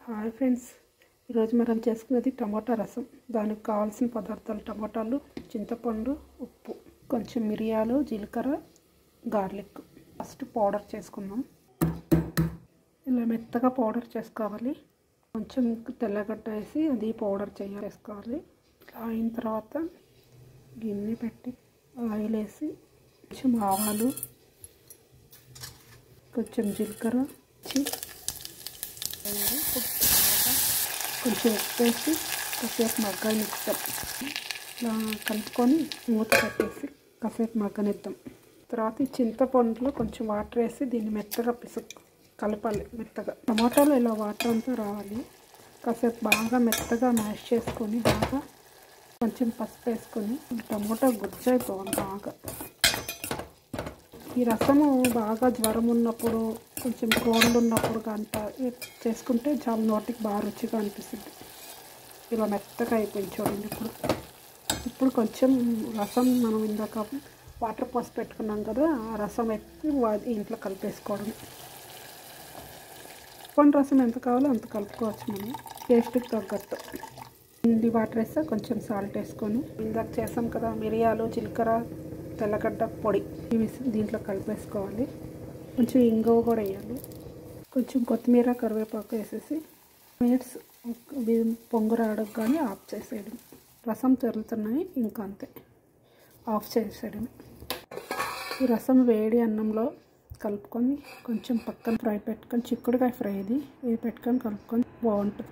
Hi friends, ఈరోజు మనం చేసుకునేది టమాటా రసం. దానికి కావాల్సిన పదార్థాలు టమాటాలు, చింతపండు, ఉప్పు, కొంచెం మిరియాలు, జీలకర్ర, గార్లిక్. ఫస్ట్ పౌడర్ చేసుకుందాం. ఇలా మెత్తగా పౌడర్ చేసుకోవాలి. కొంచెం తెల్లగడ్డ వేసి అది పౌడర్ చేసుకోవాలి. అయిన తర్వాత గిన్నె పెట్టి ఆయిల్ వేసి కొంచెం ఆవాలు, కొంచెం జీలకర్ర కొంచెం ఉప్పు వేసి కాసేపు మగ్గనిద్దాం. ఇలా కలుపుకొని మూత పెట్టేసి కాసేపు మగ్గనిద్దాం. తర్వాత ఈ చింతపండులో కొంచెం వాటర్ వేసి దీన్ని మెత్తగా కలపాలి. మెత్తగా టమాటాలు ఇలా వాటర్ అంతా రావాలి. కాసేపు బాగా మెత్తగా మ్యాష్ చేసుకొని బాగా కొంచెం పసుపు వేసుకొని టమాటా గుజ్జైపోవాలి బాగా. ఈ రసము బాగా జ్వరం ఉన్నప్పుడు, కొంచెం కోల్డ్ ఉన్నప్పుడు గంట చేసుకుంటే చాలా నోటికి బాగా రుచిగా అనిపిస్తుంది. ఇలా మెత్తగా అయిపోయింది చూడండి. ఇప్పుడు కొంచెం రసం మనం ఇందాక వాటర్ పోసి పెట్టుకున్నాం కదా, ఆ రసం ఎత్తి ఇంట్లో కలిపేసుకోవడం. పండు రసం ఎంత కావాలో అంత కలుపుకోవచ్చు. మనం టేస్ట్కి తగ్గట్టు ఇంది వాటర్ వేస్తే కొంచెం సాల్ట్ వేసుకొని ఇందాక చేసాం కదా మిరియాలు, జీలకర్ర, తెల్లగడ్డ పొడి ఇవి దీంట్లో కలిపేసుకోవాలి. కొంచెం ఇంగువ కూడా వేయాలి. కొంచెం కొత్తిమీర, కరివేపాకు వేసేసి మినిట్స్ పొంగు రావడం కానీ ఆఫ్ చేసేయడం. రసం తెరులుతున్నాయి, ఇంకా అంతే, ఆఫ్ చేసేయడం. ఈ రసం వేడి అన్నంలో కలుపుకొని కొంచెం పక్కన ఫ్రై పెట్టుకొని, చిక్కుడుకాయ ఫ్రై ఇది పెట్టుకొని కలుపుకొని బాగుంటుంది.